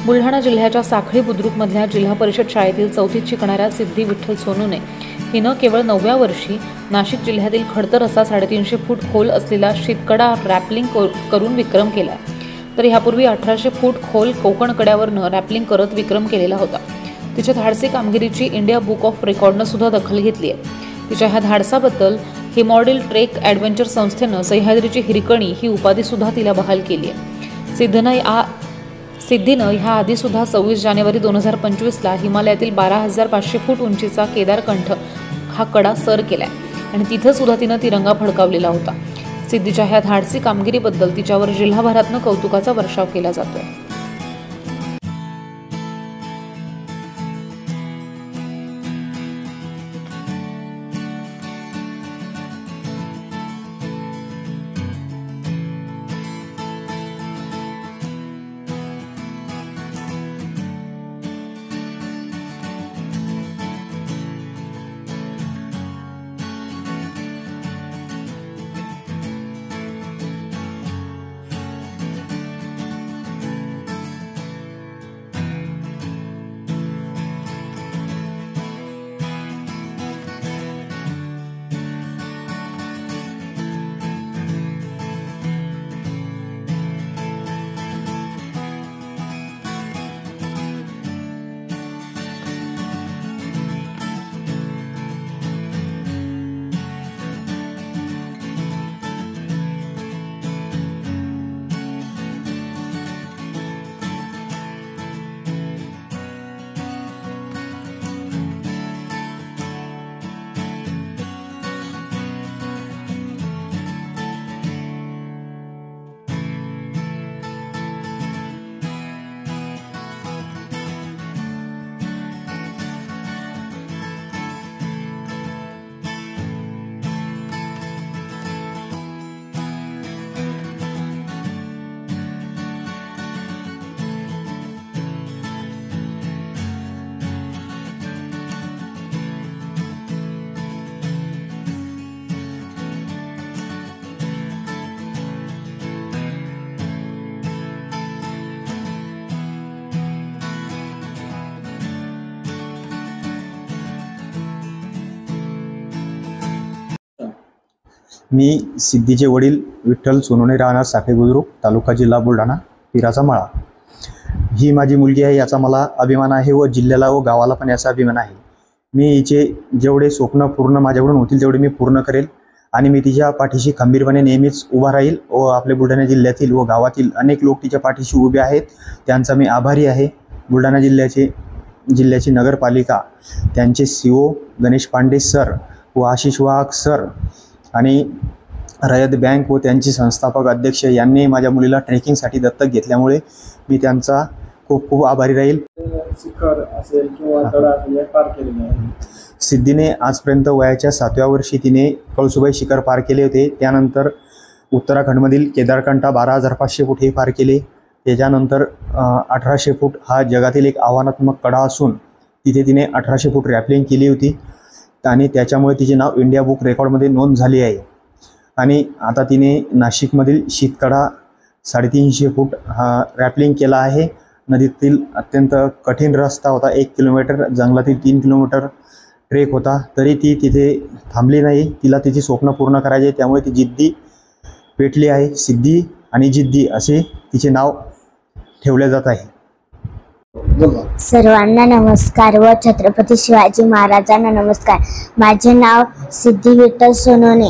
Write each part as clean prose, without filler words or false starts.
बुलढाणा जिल्ह्याच्या साखळी बुद्रुकमधल्या जिल्हा परिषद शाळेतील 4थीत शिकणाऱ्या सिद्धी विठ्ठल सोनूने हिनं केवळ 9व्या वर्षी नाशिक जिल्ह्यातील खडतर असा 350 फूट खोल असलेला शीतकडा रॅपलिंग करून विक्रम केला। तर यापूर्वी 1800 फूट खोल कोकण कड्यावरनं रॅपलिंग करत विक्रम केलेला होता। तिच्या धाडसी कामगिरीची इंडिया बुक ऑफ रेकॉर्डनं सुद्धा दखल घेतली आहे। तिच्या ह्या धाडसाबद्दल हिमॉडेल ट्रेक ॲडव्हेंचर संस्थेनं सह्याद्रीची हिरकणी ही उपाधी सुद्धा तिला बहाल केली आहे। सिद्धीनं ह्या आधी सुद्धा 26 जानेवारी 2025ला हिमालयातील 12,500 फूट उंचीचा केदारकंठ हा कडा सर केलाय आणि तिथं सुद्धा तिनं तिरंगा फडकावलेला होता। सिद्धीच्या ह्या धाडसी कामगिरीबद्दल तिच्यावर जिल्हाभरातनं कौतुकाचा वर्षाव केला जातोय। मी सिद्धीचे वडील विठ्ठल सोनोने, राहणार साखळी बुद्रुक, तालुका जिल्हा बुलढाणा, पिराचा मळा। ही माझी मुलगी आहे, याचा मला अभिमान आहे व जिल्ह्याला व गावाला पण याचा अभिमान आहे। मी हिचे जेवढे स्वप्न पूर्ण माझ्याकडून होतील तेवढे मी पूर्ण करेल आणि मी तिच्या पाठीशी खंबीरपणे नेहमीच उभा राहील व आपल्या बुलढाणा जिल्ह्यातील व गावातील अनेक लोक तिच्या पाठीशी उभे आहेत, त्यांचा मी आभारी आहे। बुलढाणा जिल्ह्याची नगरपालिका, त्यांचे CO गणेश पांडे सर व आशिष वाघ सर आणि रयत बँक व त्यांचे संस्थापक अध्यक्ष यांनी माझ्या मुलीला ट्रेकिंगसाठी दत्तक घेतल्यामुळे मी त्यांचा खूप खूप आभारी राहील। शिखर असेल किंवा कडा असेल पार केलेले आहे। सिद्धीने आजपर्यंत वयाच्या 7व्या वर्षी तिने कळसुबाई शिखर पार केले होते। त्यानंतर उत्तराखंडमधील केदारकंठा 12,500 फूट हे पार केले। त्याच्यानंतर 1800 फूट हा जगातील एक आव्हानात्मक कडा असून तिथे तिने 1800 फूट रॅपलिंग केली होती आणि त्याच्यामुळे तिचे नाव इंडिया बुक रेकॉर्डमध्ये नोंद झाली आहे। आणि आता तिने नाशिकमधील शीतकडा 350 फूट हा रॅपलिंग केला आहे। नदीतील अत्यंत कठीण रस्ता होता, 1 किलोमीटर, जंगलातील 3 किलोमीटर ट्रेक होता, तरी ती तिथे थांबली नाही। तिला तिची स्वप्न पूर्ण करायचे, त्यामुळे ती जिद्दी पेटली आहे। सिद्धी आणि जिद्दी असे तिचे नाव ठेवले जात आहे। सर्वांना नमस्कार व छत्रपती शिवाजी महाराजांना नमस्कार। माझे नाव सिद्धी विठ्ठल सोनोने,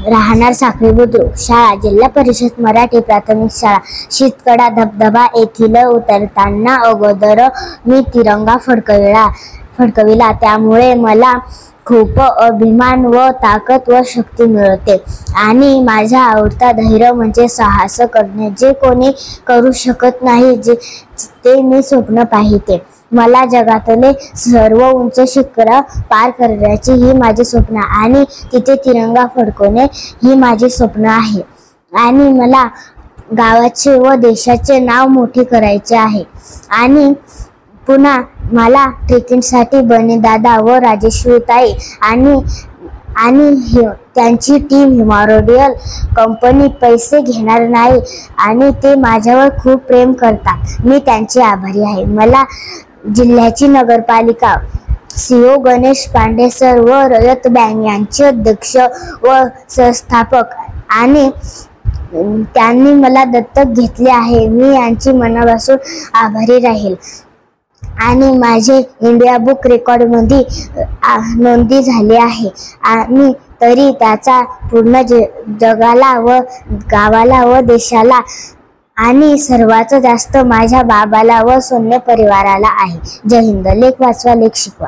राहणार साखळी बुद्रुक, शाळा जिल्हा परिषद मराठी प्राथमिक शाळा, शीतकडा धबधबा येथील उतरताना अगोदर मी तिरंगा फडकविला, त्यामुळे मला खूप अभिमान व ताकद व शक्ती मिळते आणि माझा आवडता धैर्य म्हणजे साहस करणे, जे कोणी करू शकत नाही ते मी स्वप्न पाहिते। मला जगातले सर्व उंच शिखर पार करण्याची ही माझी स्वप्न आणि तिथे तिरंगा फडकवणे ही माझी स्वप्न आहे आणि मला गावाचे व देशाचे नाव मोठे करायचे आहे। आणि पुन्हा मला ट्रेकिंगसाठी बने दादा व राजेश्वरी ताई आणि त्यांची टीम हिमोरोडियल कंपनी पैसे घेणार नाही आणि ते माझ्यावर खूप प्रेम करतात. मी त्यांचे आभारी आहे. मला जिल्ह्याची नगरपालिका CO गणेश पांडे सर व रयत बँक यांचे अध्यक्ष व संस्थापक आणि त्यांनी मला दत्तक घेतले आहे. मी यांची मनापासून आभारी राहील. आणि माझे इंडिया बुक रेकॉर्डमध्ये नोंदणी झाली आहे आणि तरी त्याचा पूर्ण जगाला व गावाला व देशाला आणि सर्वात जास्त माझ्या बाबाला व सोन्या परिवाराला आहे. जय हिंद. लेख वाचवा, लेख शिकवा.